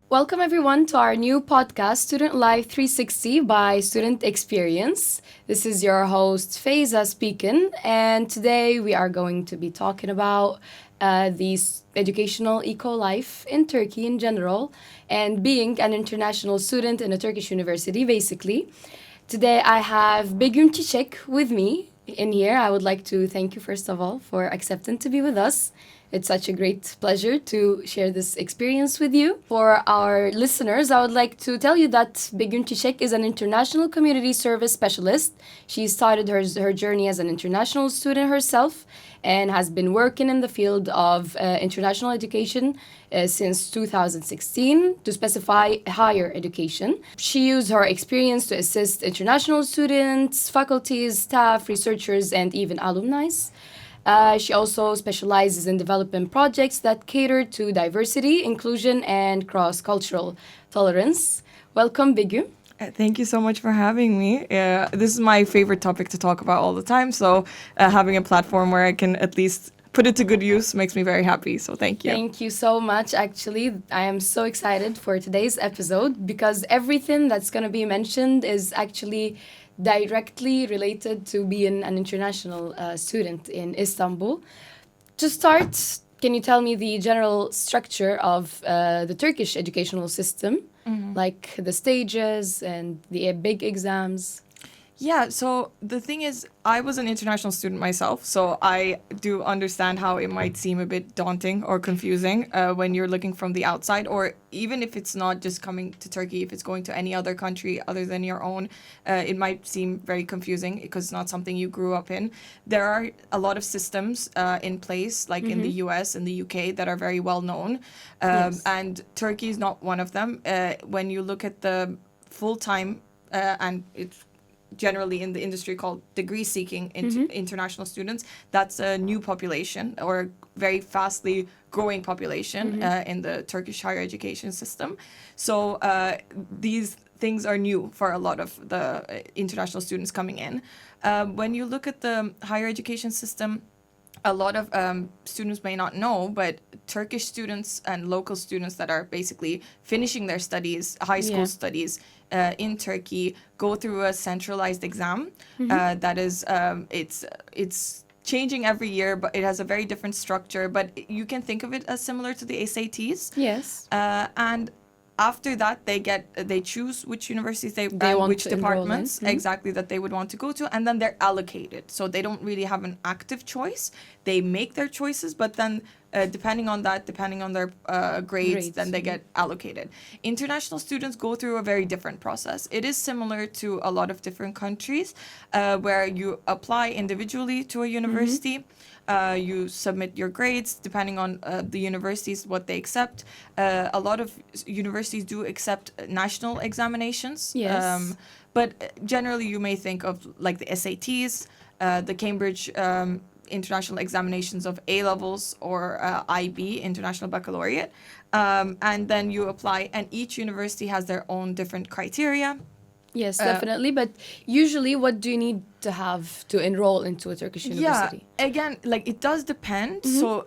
Welcome everyone to our new podcast, Student Life 360 by Student Experience. This is your host, Feiza speaking, and today we are going to be talking about the educational eco life in Turkey in general and being an international student in a Turkish university, basically. Today I have Begüm Çiçek with me in here. I would like to thank you, first of all, for accepting to be with us. It's such a great pleasure to share this experience with you. For our listeners, I would like to tell you that Begüm Çiçek is an international community service specialist. She started her journey as an international student herself and has been working in the field of international education since 2016, to specify higher education. She used her experience to assist international students, faculties, staff, researchers, and even alumni. She also specializes in developing projects that cater to diversity, inclusion, and cross-cultural tolerance. Welcome, Begüm. Thank you so much for having me. This is my favorite topic to talk about all the time, so having a platform where I can at least put it to good use makes me very happy, so thank you. Thank you so much. Actually, I am so excited for today's episode because everything that's going to be mentioned is actually directly related to being an international student in Istanbul. To start, can you tell me the general structure of the Turkish educational system, like the stages and the big exams? Yeah, so the thing is, I was an international student myself, so I do understand how it might seem a bit daunting or confusing when you're looking from the outside, or even if it's not just coming to Turkey, if it's going to any other country other than your own, it might seem very confusing because it's not something you grew up in. There are a lot of systems in place, like in the US and the UK, that are very well known, Yes. and Turkey is not one of them. When you look at the full-time, and it's generally in the industry called degree seeking international students, that's a new population or a very fastly growing population in the Turkish higher education system. So these things are new for a lot of the international students coming in. When you look at the higher education system, a lot of students may not know, but Turkish students and local students that are basically finishing their studies, high school studies in Turkey, go through a centralized exam. That is, it's changing every year, but it has a very different structure. But you can think of it as similar to the SATs. Yes. And after that, they choose which universities they want which to enroll in. departments exactly that they would want to go to, and then they're allocated. So they don't really have an active choice. They make their choices, but then depending on their grades, then they get allocated. International students go through a very different process. It is similar to a lot of different countries where you apply individually to a university. You submit your grades depending on the universities, what they accept. A lot of universities do accept national examinations. Yes. But generally you may think of like the SATs, the Cambridge international examinations of A levels, or IB, International Baccalaureate. And then you apply, and each university has their own different criteria. Yes, definitely. But usually, what do you need to have to enroll into a Turkish university? Yeah, again, like it does depend. So,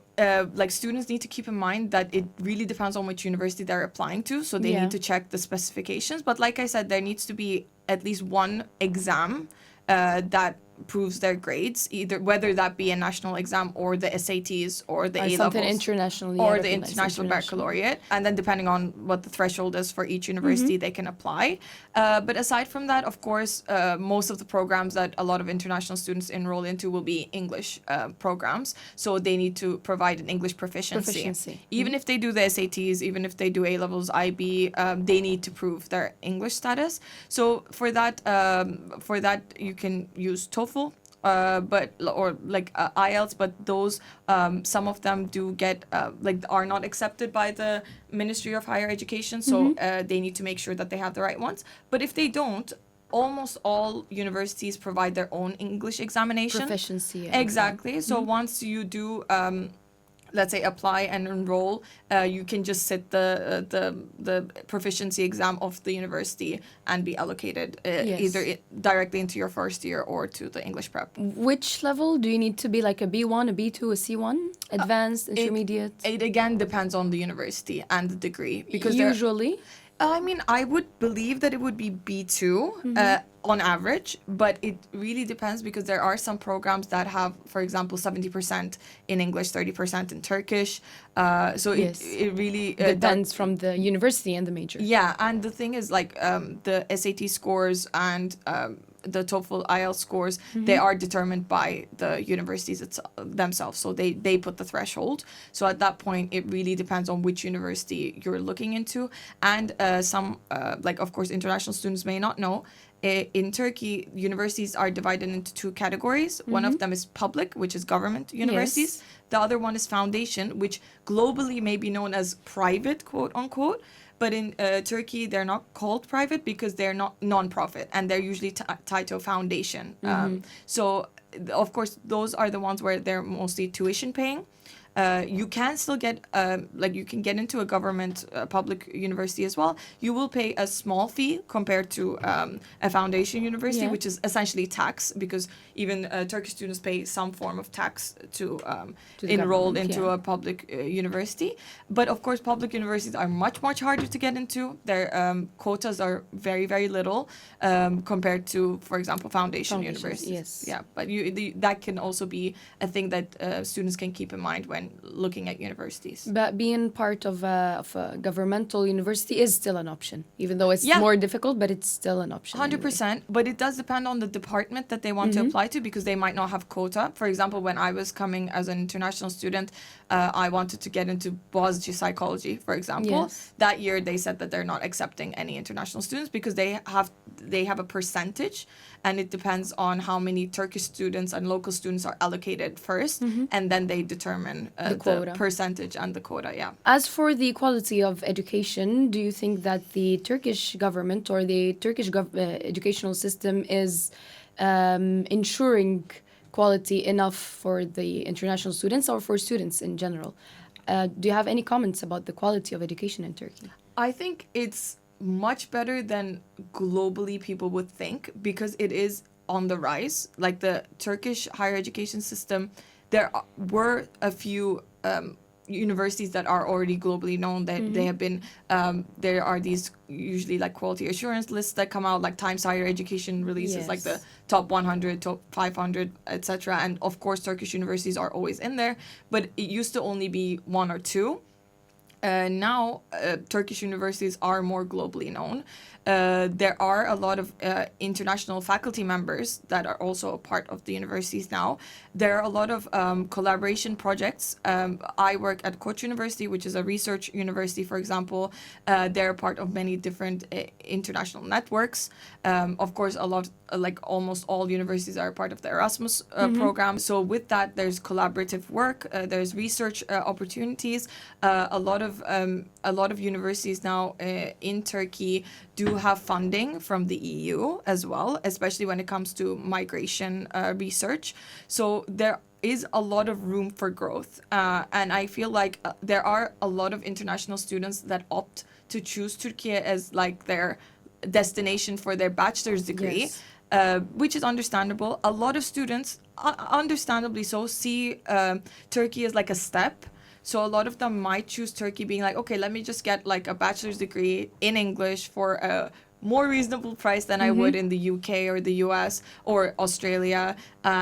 like students need to keep in mind that it really depends on which university they're applying to. So they need to check the specifications. But like I said, there needs to be at least one exam that proves their grades, either whether that be a national exam or the SATs or the Or A something levels internationally or the recognized, international baccalaureate, and then depending on what the threshold is for each university, they can apply. But aside from that, of course, most of the programs that a lot of international students enroll into will be English programs, so they need to provide an English proficiency. Even if they do the SATs, even if they do A levels, IB, they need to prove their English status. So for that you can use TOEFL, or like IELTS, but those some of them do get are not accepted by the Ministry of Higher Education, so they need to make sure that they have the right ones. But if they don't, almost all universities provide their own English examination. Proficiency. Exactly. So once you do let's say, apply and enroll, you can just sit the proficiency exam of the university and be allocated Yes. either directly into your first year or to the English prep. Which level do you need to be, like a B1, a B2, a C1? Advanced, intermediate? It again depends on the university and the degree, because there. Usually? I mean, I would believe that it would be B2 on average, but it really depends, because there are some programs that have, for example, 70% in English, 30% in Turkish. So Yes. it really Depends from the university and the major. yeah, and the thing is, like, the SAT scores and the TOEFL IELTS scores, they are determined by the universities themselves. So they put the threshold. So at that point, it really depends on which university you're looking into. And some, like, of course, international students may not know, in Turkey, universities are divided into two categories. One of them is public, which is government universities. Yes. The other one is foundation, which globally may be known as private, quote unquote. But in Turkey, they're not called private because they're not non-profit, and they're usually tied to a foundation. So, of course, those are the ones where they're mostly tuition paying. You can still get, like, you can get into a government public university as well. You will pay a small fee compared to a foundation university, Yeah. which is essentially tax, because even Turkish students pay some form of tax to the enroll government, into yeah. a public university. But of course, public universities are much, much harder to get into. Their quotas are very, very little compared to, for example, foundation Foundations, universities. yes. Yeah, but that can also be a thing that students can keep in mind when looking at universities. But being part of a governmental university is still an option, even though it's Yeah. more difficult, but it's still an option. 100%, but it does depend on the department that they want to apply to, because they might not have quota. For example, when I was coming as an international student, I wanted to get into Boğaziçi psychology, for example. Yes. That year, they said that they're not accepting any international students because they have a percentage, and it depends on how many Turkish students and local students are allocated 1st, and then they determine The quota. percentage and the quota. Yeah. As for the quality of education, do you think that the Turkish government or the Turkish educational system is ensuring quality enough for the international students or for students in general? Do you have any comments about the quality of education in Turkey? I think it's much better than globally people would think, because it is on the rise. Like, the Turkish higher education system, there were a few universities that are already globally known, that they have been, there are these usually like quality assurance lists that come out, like Times Higher Education releases like the Yes. top 100, top 500, etc. And of course, Turkish universities are always in there, but it used to only be one or two. Now, Turkish universities are more globally known. There are a lot of international faculty members that are also a part of the universities now. There are a lot of collaboration projects. I work at Koç University, which is a research university, for example. They're part of many different international networks. Of course, like almost all universities are part of the Erasmus program. So with that, there's collaborative work. There's research opportunities. A lot of universities now in Turkey do have funding from the EU as well, especially when it comes to migration research. So there is a lot of room for growth. And I feel like there are a lot of international students that opt to choose Turkey as like their destination for their bachelor's degree. Yes. Which is understandable. A lot of students, understandably so, see Turkey as like a step. So a lot of them might choose Turkey being like, okay, let me just get like a bachelor's degree in English for a more reasonable price than I would in the UK or the US or Australia.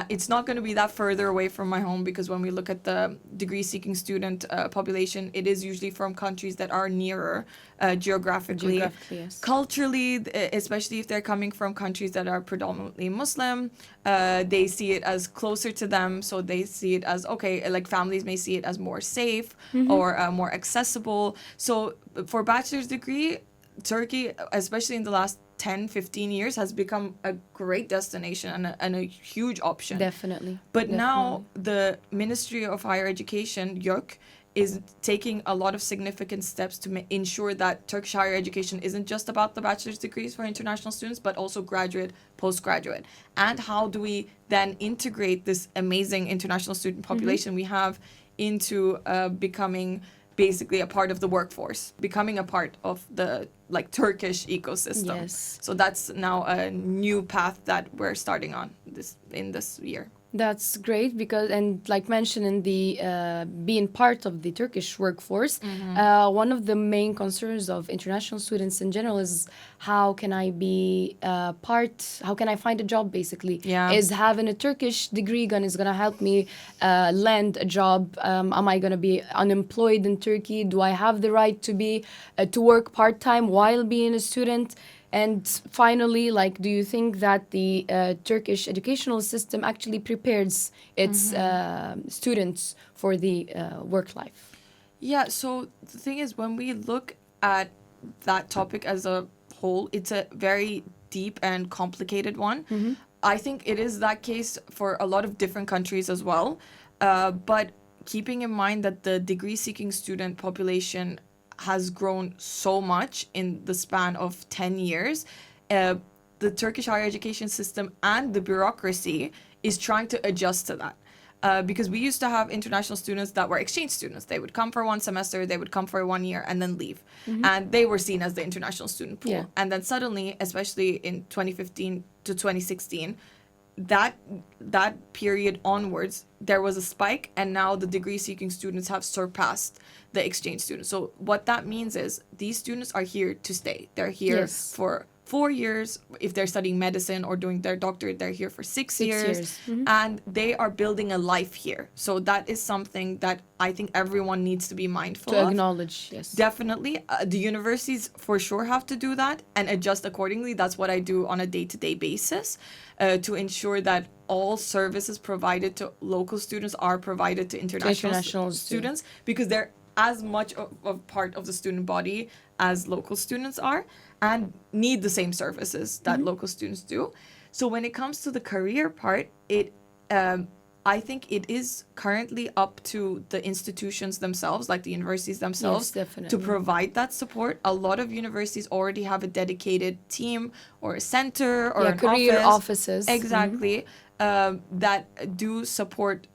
It's not going to be that further away from my home, because when we look at the degree-seeking student population, it is usually from countries that are nearer geographically. Yes. Culturally, especially if they're coming from countries that are predominantly Muslim, they see it as closer to them. So they see it as, okay, like families may see it as more safe or more accessible. So for bachelor's degree, Turkey, especially in the last 10, 15 years, has become a great destination and a huge option. Definitely. But now the Ministry of Higher Education, YÖK, is taking a lot of significant steps to ensure that Turkish higher education isn't just about the bachelor's degrees for international students, but also graduate, postgraduate. And how do we then integrate this amazing international student population we have into becoming basically a part of the workforce, becoming a part of the like Turkish ecosystem. Yes. So that's now a new path that we're starting on this year. That's great because, and like mentioned in the being part of the Turkish workforce, one of the main concerns of international students in general is how can I be how can I find a job basically? Yeah. Is having a Turkish degree is going to help me land a job? Am I going to be unemployed in Turkey? Do I have the right to be to work part-time while being a student? And finally, like, do you think that the Turkish educational system actually prepares its students for the work life? Yeah, so the thing is, when we look at that topic as a whole, it's a very deep and complicated one. I think it is that case for a lot of different countries as well. But keeping in mind that the degree-seeking student population has grown so much in the span of 10 years, the Turkish higher education system and the bureaucracy is trying to adjust to that. Because we used to have international students that were exchange students. They would come for 1 semester, they would come for 1 year, and then leave. And they were seen as the international student pool. Yeah. And then suddenly, especially in 2015 to 2016, that period onwards, there was a spike, and now the degree-seeking students have surpassed the exchange students. So what that means is these students are here to stay. They're here Yes. for 4 years. If they're studying medicine or doing their doctorate, they're here for 6 years. years. And they are building a life here. So that is something that I think everyone needs to be mindful To of. acknowledge, yes. Definitely. The universities for sure have to do that and adjust accordingly. That's what I do on a day-to-day basis to ensure that all services provided to local students are provided to international students, because they're as much of part of the student body as local students are and need the same services that local students do. So when it comes to the career part, I think it is currently up to the institutions themselves, like the universities themselves, Yes, definitely. to provide that support. A lot of universities already have a dedicated team or a center or Yeah, an career office. offices. Exactly. That do support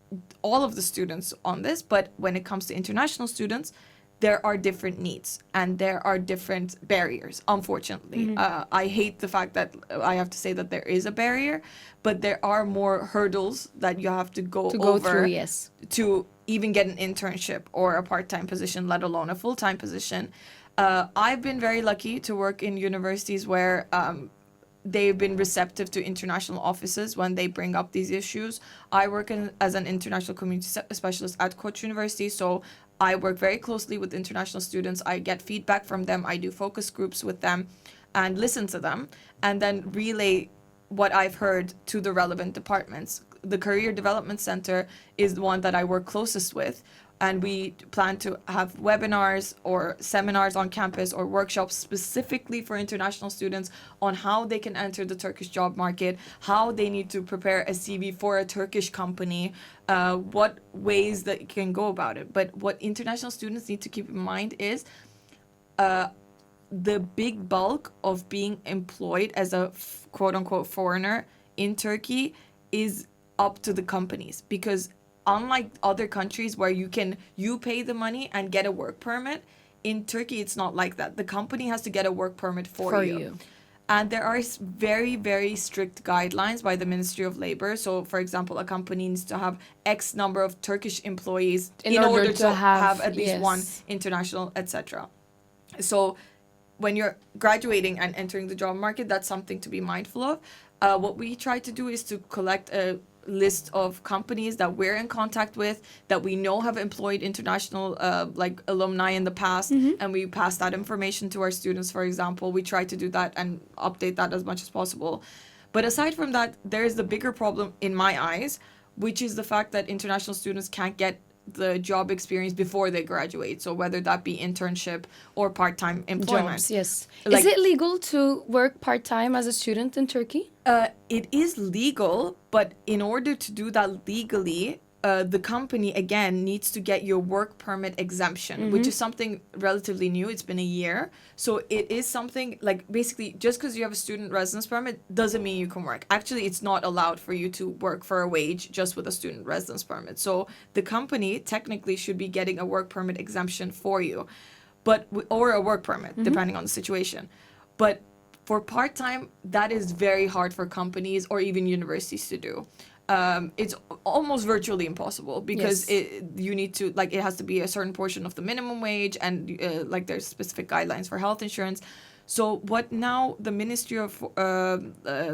all of the students on this. But when it comes to international students, there are different needs and there are different barriers, unfortunately. I hate the fact that I have to say that there is a barrier, but there are more hurdles that you have to go over through, yes. to even get an internship or a part-time position, let alone a full-time position. I've been very lucky to work in universities where they've been receptive to international offices when they bring up these issues. I work as an international community specialist at Koç University, so I work very closely with international students. I get feedback from them. I do focus groups with them and listen to them and then relay what I've heard to the relevant departments. The Career Development Center is the one that I work closest with, and we plan to have webinars or seminars on campus or workshops specifically for international students on how they can enter the Turkish job market, how they need to prepare a CV for a Turkish company, what ways that you can go about it. But what international students need to keep in mind is the big bulk of being employed as a quote-unquote foreigner in Turkey is up to the companies, because unlike other countries where you pay the money and get a work permit, in Turkey it's not like that. The company has to get a work permit for you. And there are very, very strict guidelines by the Ministry of Labor. So, for example, a company needs to have X number of Turkish employees in order to have at least one international, etc. So when you're graduating and entering the job market, that's something to be mindful of. What we try to do is to collect a list of companies that we're in contact with, that we know have employed international like alumni in the past, and we pass that information to our students. For example, we try to do that and update that as much as possible. But aside from that, there is the bigger problem in my eyes, which is the fact that international students can't get the job experience before they graduate. So whether that be internship or part-time employment. Jobs, yes. Like, is it legal to work part-time as a student in Turkey? It is legal, but in order to do that legally, the company again needs to get your work permit exemption, which is something relatively new. It's been a year, so it is something like basically just because you have a student residence permit doesn't mean you can work. Actually, it's not allowed for you to work for a wage just with a student residence permit. So the company technically should be getting a work permit exemption for you, but or a work permit depending on the situation. But for part-time, that is very hard for companies or even universities to do. It's almost virtually impossible because you need to, like, it has to be a certain portion of the minimum wage, and like there's specific guidelines for health insurance. So what now the Ministry of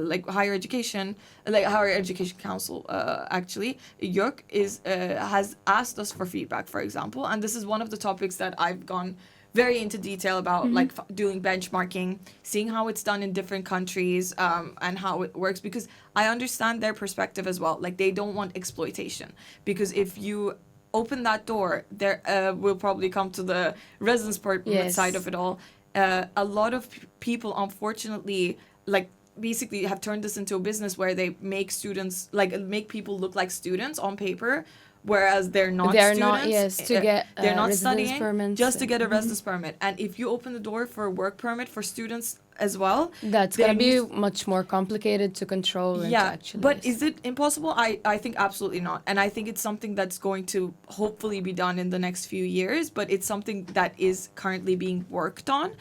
like Higher Education, like Higher Education Council, actually, YÖK has asked us for feedback, for example, and this is one of the topics that I've gone very into detail about, like doing benchmarking, seeing how it's done in different countries, and how it works, because I understand their perspective as well. Like, they don't want exploitation, because if you open that door, there will probably come to the residence permit side of it all. A lot of people, unfortunately, like, basically have turned this into a business where they make students, like, make people look like students on paper, whereas they're not students. To get they're not residence studying permits just to get a residence permit. And if you open the door for a work permit for students as well, that's going to be much more complicated to control. And to actually but is it impossible? I think absolutely not. And I think it's something that's going to hopefully be done in the next few years, but it's something that is currently being worked on.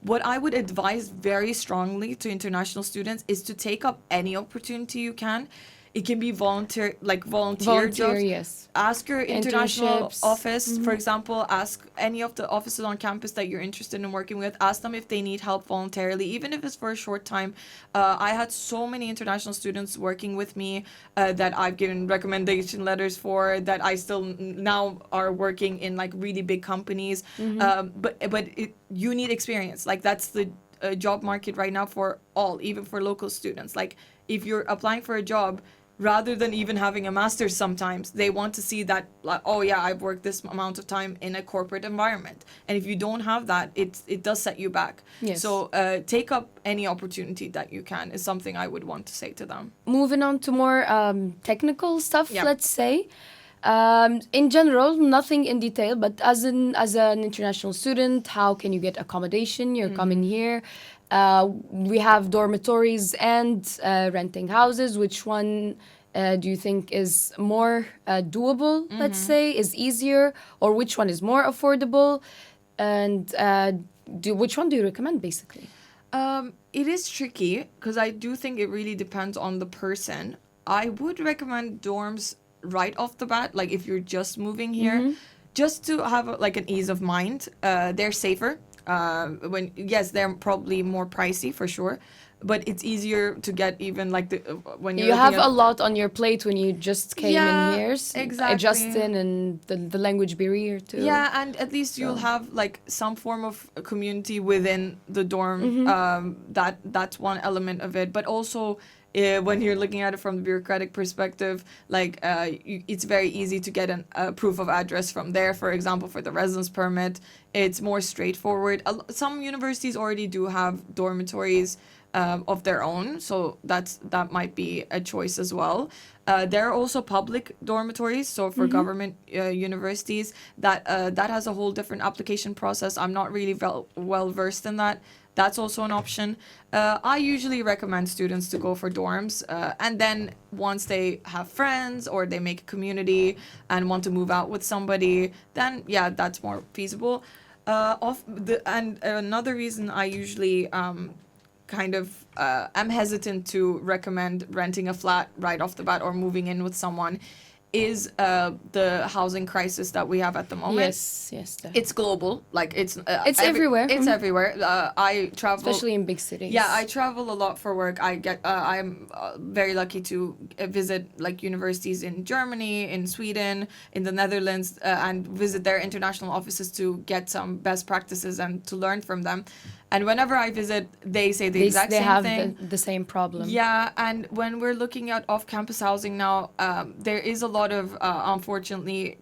What I would advise very strongly to international students is to take up any opportunity you can. It can be volunteer jobs. Yes. Ask your international Internships. office, for example. Ask any of the offices on campus that you're interested in working with. Ask them if they need help voluntarily, even if it's for a short time. I had so many international students working with me that I've given recommendation letters for, that I still now are working in, like, really big companies. But you need experience. Like, that's the job market right now for all, even for local students. Like, if you're applying for a job, rather than even having a master's, sometimes they want to see that, like, oh yeah, I've worked this amount of time in a corporate environment. And if you don't have that, it does set you back. Yes. So take up any opportunity that you can is something I would want to say to them. Moving on to more technical stuff, Yeah. let's say. In general, nothing in detail, but as an international student, how can you get accommodation? You're coming here. We have dormitories and renting houses. Which one do you think is more doable, let's say, is easier? Or which one is more affordable? And which one do you recommend, basically? It is tricky, because I do think it really depends on the person. I would recommend dorms right off the bat, like if you're just moving here, just to have like an ease of mind. They're safer. They're probably more pricey for sure, but it's easier to get, even like when you have a lot on your plate when you just came in here. Exactly. Adjusting, and the language barrier too. Yeah, and at least you'll have like some form of community within the dorm. That's one element of it, but also when you're looking at it from the bureaucratic perspective, like it's very easy to get a proof of address from there. For example, for the residence permit, it's more straightforward. Some universities already do have dormitories of their own, so that might be a choice as well. There are also public dormitories, so for government universities, that has a whole different application process. I'm not really well versed in that. That's also an option. I usually recommend students to go for dorms, and then once they have friends or they make a community and want to move out with somebody, then yeah, that's more feasible. And another reason I usually am hesitant to recommend renting a flat right off the bat or moving in with someone is the housing crisis that we have at the moment. Yes, definitely. It's global. Like, it's everywhere. It's everywhere. I travel, especially in big cities. Yeah, I travel a lot for work. I'm very lucky to visit like universities in Germany, in Sweden, in the Netherlands, and visit their international offices to get some best practices and to learn from them. And whenever I visit, they say the exact same thing. They have the same problem. Yeah, and when we're looking at off-campus housing now, there is a lot of, unfortunately,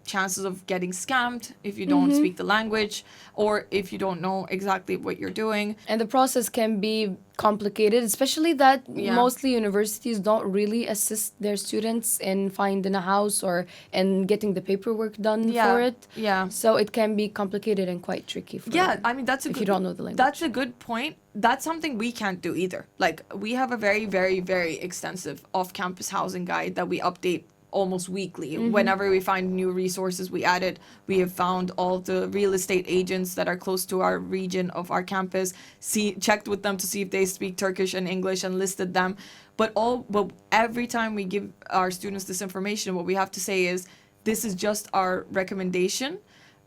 chances of getting scammed if you don't speak the language or if you don't know exactly what you're doing. And the process can be complicated, especially that Yeah. mostly universities don't really assist their students in finding a house or in getting the paperwork done for it. Yeah. So it can be complicated and quite tricky for Yeah, I mean if you don't know the language. That's a good point. That's something we can't do either. Like we have a very, very, very extensive off-campus housing guide that we update almost weekly. Whenever we find new resources, we add it. We have found all the real estate agents that are close to our region of our campus, checked with them to see if they speak Turkish and English and listed them. But every time we give our students this information, what we have to say is this is just our recommendation.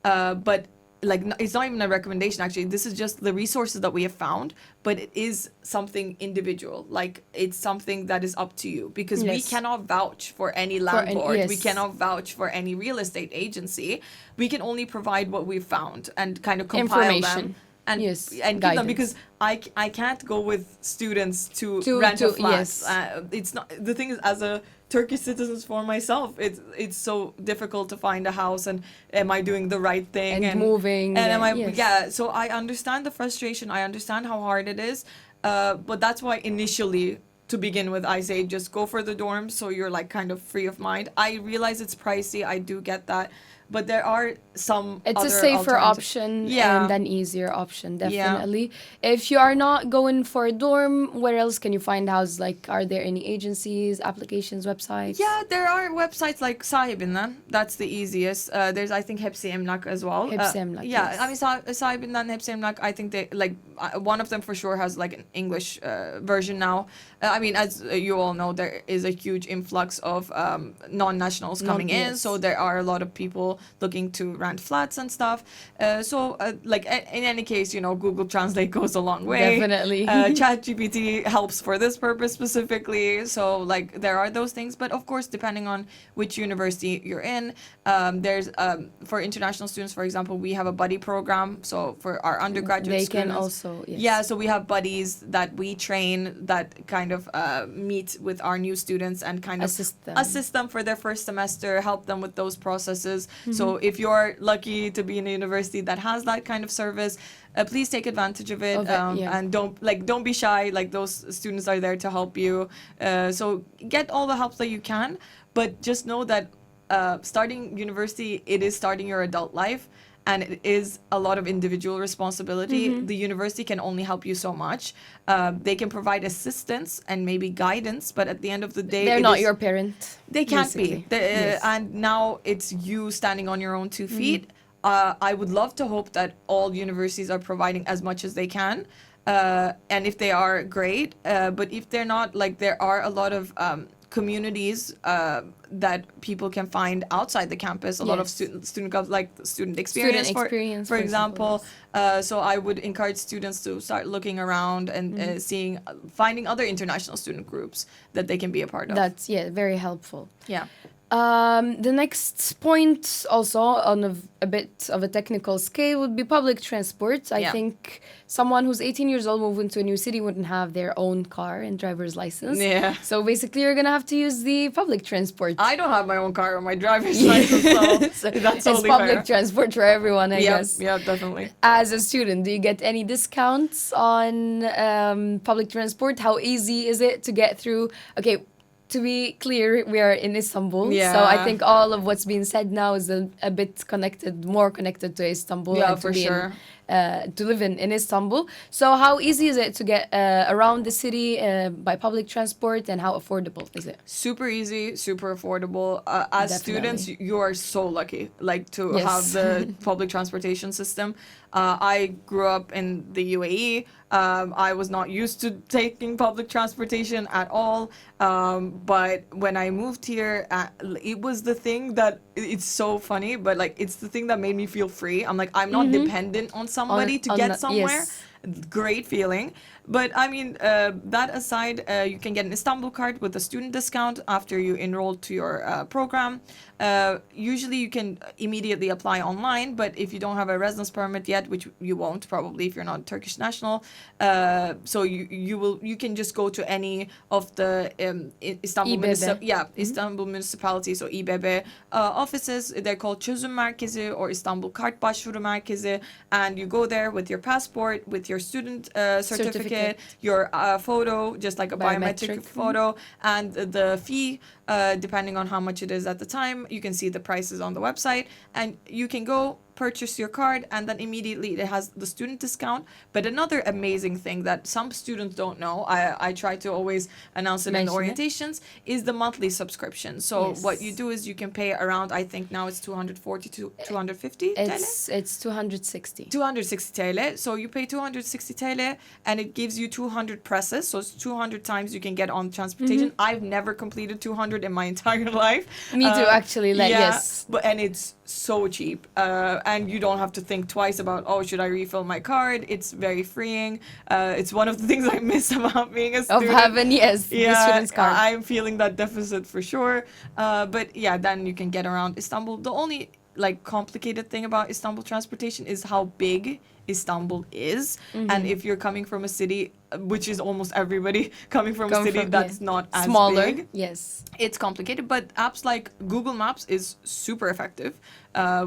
But like it's not even a recommendation actually, this is just the resources that we have found, but it is something individual, like it's something that is up to you, because we cannot vouch for any landlord, we cannot vouch for any real estate agency. We can only provide what we've found and kind of compile them and give them, because I can't go with students to rent a flat. It's not, the thing is, as a Turkish citizens for myself, it's so difficult to find a house, and am I doing the right thing, and moving, and am I so I understand the frustration, I understand how hard it is, but that's why initially, to begin with, I say just go for the dorms so you're like kind of free of mind. I realize it's pricey, I do get that, but there are some it's other a safer option and an easier option, definitely. If you are not going for a dorm, where else can you find houses? Like, are there any agencies, applications, websites? Yeah, there are websites like Sahibinden. That's the easiest. There's, I think, Hepsi Emlak as well. Hepsi Emlak, I mean, Sahibinden, Hepsi Emlak, I think they, like, one of them for sure has, like, an English version now. I mean, as you all know, there is a huge influx of non-nationals coming in. So there are a lot of people looking to rent flats and stuff. Like, in any case, you know, Google Translate goes a long way. Definitely. ChatGPT helps for this purpose specifically. So, like, there are those things. But, of course, depending on which university you're in, there's, for international students, for example, we have a buddy program. So, for our undergraduate students. They can also, Yeah, so we have buddies that we train that kind of meet with our new students and kind of assist them for their first semester, help them with those processes. So if you're lucky to be in a university that has that kind of service, please take advantage of it, and don't be shy. Like, those students are there to help you. So get all the help that you can, but just know that starting university, it is starting your adult life. And it is a lot of individual responsibility. The university can only help you so much. They can provide assistance and maybe guidance, but at the end of the day, they're not your parent. They can't be. And now it's you standing on your own 2 feet. I would love to hope that all universities are providing as much as they can. And if they are, great. But if they're not, like, there are a lot of communities that people can find outside the campus. A lot of student clubs, like student experience, for example. So I would encourage students to start looking around and finding other international student groups that they can be a part of. That's very helpful. Yeah. The next point, also on a bit of a technical scale, would be public transport. I think someone who's 18 years old moving to a new city wouldn't have their own car and driver's license. Yeah. So basically, you're gonna have to use the public transport. I don't have my own car or my driver's license, so that's totally it's public fair. transport for everyone, I guess. Yeah, definitely. As a student, do you get any discounts on public transport? How easy is it to get through? Okay, to be clear, we are in Istanbul. Yeah. So I think all of what's being said now is a bit more connected to Istanbul. Yeah, and for sure. To live in Istanbul. So how easy is it to get around the city by public transport, and how affordable is it? Super easy, super affordable. As students, you are so lucky, like, to have the public transportation system. I grew up in the UAE. I was not used to taking public transportation at all. But when I moved here, it was the thing that, it's so funny, but, like, it's the thing that made me feel free. I'm like, I'm not dependent on somebody to get somewhere. Great feeling. But I mean, that aside, you can get an Istanbul card with a student discount after you enroll to your program. Usually you can immediately apply online, but if you don't have a residence permit yet, which you won't probably if you're not a Turkish national, so you can just go to any of the Istanbul municipality, so İBB offices. They're called Çözüm Merkezi or Istanbul Kart Başvuru Merkezi, and you go there with your passport, with your student certificate, certificate, your photo, just like a biometric photo, and the fee, depending on how much it is at the time. You can see the prices on the website, and you can go purchase your card, and then immediately it has the student discount. But another amazing thing that some students don't know, I try to always announce it in the orientations, is the monthly subscription. So what you do is you can pay around, I think now it's 240 to 250 TL. It's 260. 260 TL. So you pay 260 TL, and it gives you 200 presses. So it's 200 times you can get on transportation. I've never completed 200 in my entire life. Me too, actually. Yes. And it's so cheap. And you don't have to think twice about, oh, should I refill my card? It's very freeing. It's one of the things I miss about being a student. Of having, the student's card. I'm feeling that deficit for sure. But yeah, then you can get around Istanbul. The only complicated thing about Istanbul transportation is how big Istanbul is. And if you're coming from a city, which is almost everybody coming from a city that's not as smaller, big, yes, it's complicated. But apps like Google Maps is super effective,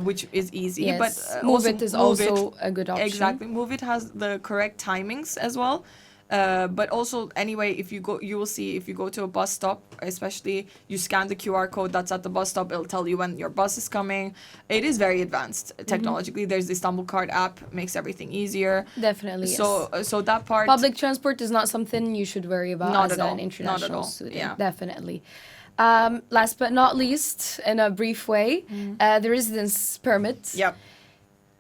which is easy. Yes. But Move It is also a good option. Exactly. Move It has the correct timings as well. But also, anyway, if you go, you will see if you go to a bus stop, especially you scan the QR code that's at the bus stop, it'll tell you when your bus is coming. It is very advanced technologically. There's the Istanbul Card app, makes everything easier. Definitely. So, so that part. Public transport is not something you should worry about Not as at all. an international Not at all. student. Yeah. Definitely. Last but not least, in a brief way, the residence permit. Yep.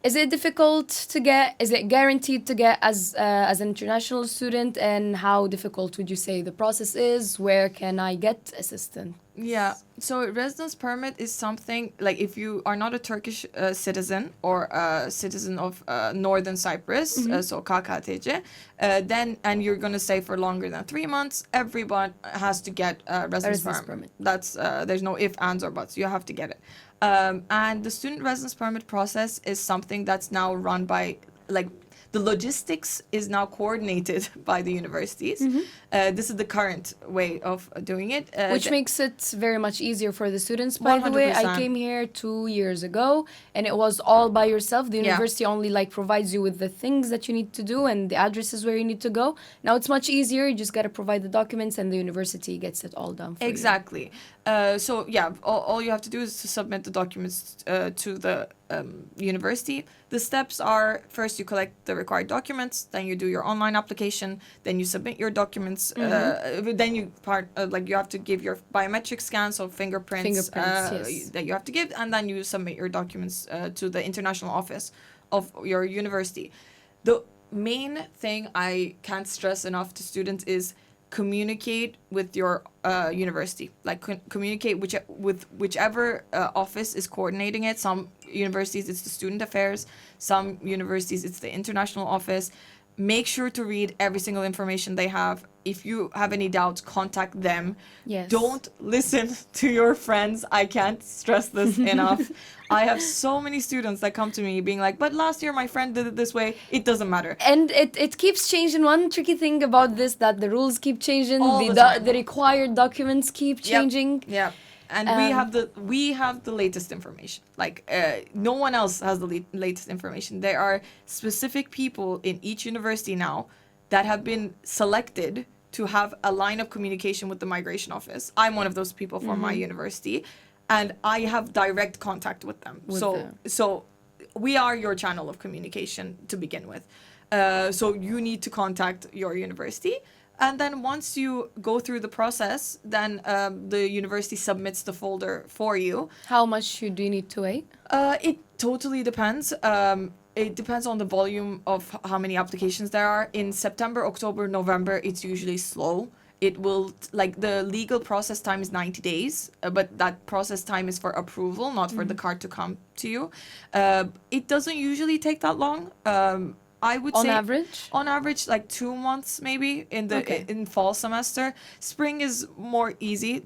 Is it difficult to get? Is it guaranteed to get as an international student? And how difficult would you say the process is? Where can I get assistance? Yeah, so residence permit is something like if you are not a Turkish citizen or a citizen of Northern Cyprus, so KKTC, then and you're gonna stay for longer than 3 months, everyone has to get a residence permit. That's there's no if, ands, or buts. You have to get it. And the student residence permit process is something that's now run by the logistics is now coordinated by the universities. This is the current way of doing it. Which makes it very much easier for the students, by the way. I came here 2 years ago, and it was all by yourself. The university only provides you with the things that you need to do and the addresses where you need to go. Now it's much easier. You just got to provide the documents, and the university gets it all done for you. Exactly. So yeah, all you have to do is to submit the documents to the university. The steps are, first you collect the required documents, then you do your online application, then you submit your documents, then you you have to give your biometric scan, so fingerprints yes. that you have to give, and then you submit your documents to the international office of your university. The main thing I can't stress enough to students is communicate with your university. Communicate with whichever office is coordinating it. Some universities it's the student affairs, some universities it's the international office. Make sure to read every single information they have. If you have any doubts, contact them. Yes. Don't listen to your friends. I can't stress this enough. I have so many students that come to me being like, but last year my friend did it this way. It doesn't matter. And it keeps changing. One tricky thing about this, that the rules keep changing. All the time. The required documents keep changing. Yeah. And we have the latest information. No one else has the latest information. There are specific people in each university now that have been selected to have a line of communication with the migration office. I'm one of those people from my university, and I have direct contact with them. So we are your channel of communication to begin with. So you need to contact your university. And then once you go through the process, then the university submits the folder for you. How much do you need to wait? It totally depends. It depends on the volume of how many applications there are. In September, October, November, it's usually slow. It will, the legal process time is 90 days, but that process time is for approval, not for the card to come to you. It doesn't usually take that long. I would say on average 2 months maybe in fall semester. Spring is more easy.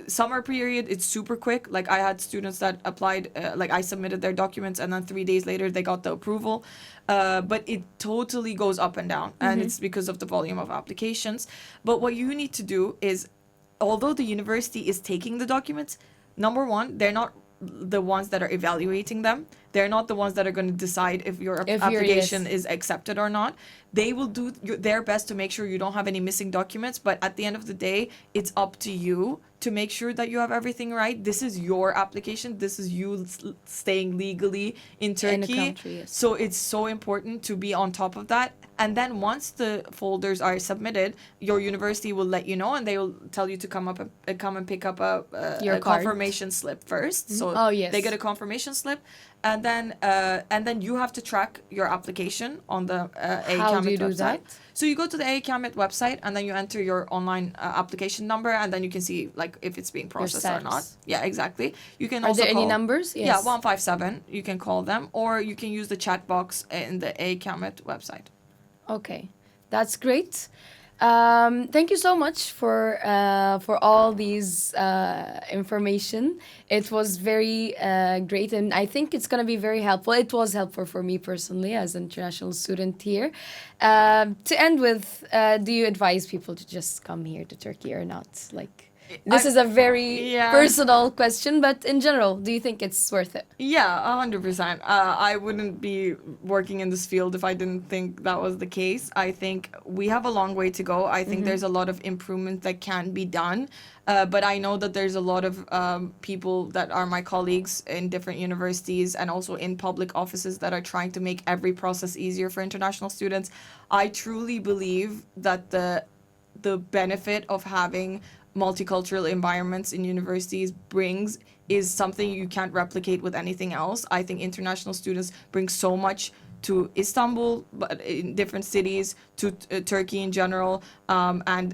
Summer period, it's super quick. I had students that applied, I submitted their documents, and then 3 days later they got the approval. But it totally goes up and down, and it's because of the volume of applications. But what you need to do is, although the university is taking the documents, number one, they're not the ones that are evaluating them. They're not the ones that are going to decide if your If you're- application yes. is accepted or not. They will do their best to make sure you don't have any missing documents, but at the end of the day, it's up to you to make sure that you have everything right. This is your application. This is you staying legally in Turkey. country, yes. So it's so important to be on top of that. And then once the folders are submitted, your university will let you know, and they will tell you to come and pick up Your a card. confirmation slip first. So Oh, yes. they get a confirmation slip, and then you have to track your application on the How do you ACAMIT do website. that? So you go to the ACAMIT website, and then you enter your online application number, and then you can see like if it's being processed or not. steps. Yeah, exactly. You can Are also there any call- numbers? Yeah, Yes. 157. You can call them, or you can use the chat box in the ACAMIT website. Okay, that's great. Thank you so much for all these information. It was very great, and I think it's gonna be very helpful. It was helpful for me personally as an international student here. To end with, do you advise people to just come here to Turkey or not? Like, this is a very Yeah. personal question, but in general, do you think it's worth it? Yeah, 100%. I wouldn't be working in this field if I didn't think that was the case. I think we have a long way to go. I think there's a lot of improvement that can be done. But I know that there's a lot of people that are my colleagues in different universities and also in public offices that are trying to make every process easier for international students. I truly believe that the benefit of having multicultural environments in universities brings is something you can't replicate with anything else. I think international students bring so much to Istanbul, but in different cities, to Turkey in general, and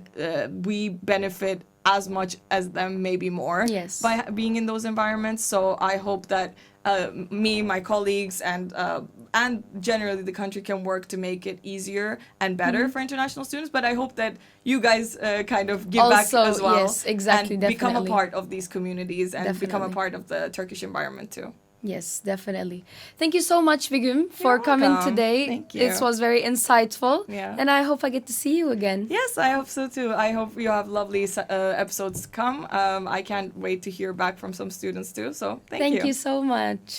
we benefit as much as them, maybe more, Yes. by being in those environments. So I hope that me, my colleagues, and generally the country can work to make it easier and better for international students. But I hope that you guys kind of give back Also, as well, yes, exactly, and become a definitely. part of these communities and become a Definitely. part of the Turkish environment too. Yes, definitely. Thank you so much, Begum, for You're coming welcome. today. Thank you. It was very insightful. Yeah. And I hope I get to see you again. Yes, I hope so too. I hope you have lovely episodes to come. I can't wait to hear back from some students too. So thank you. Thank you so much.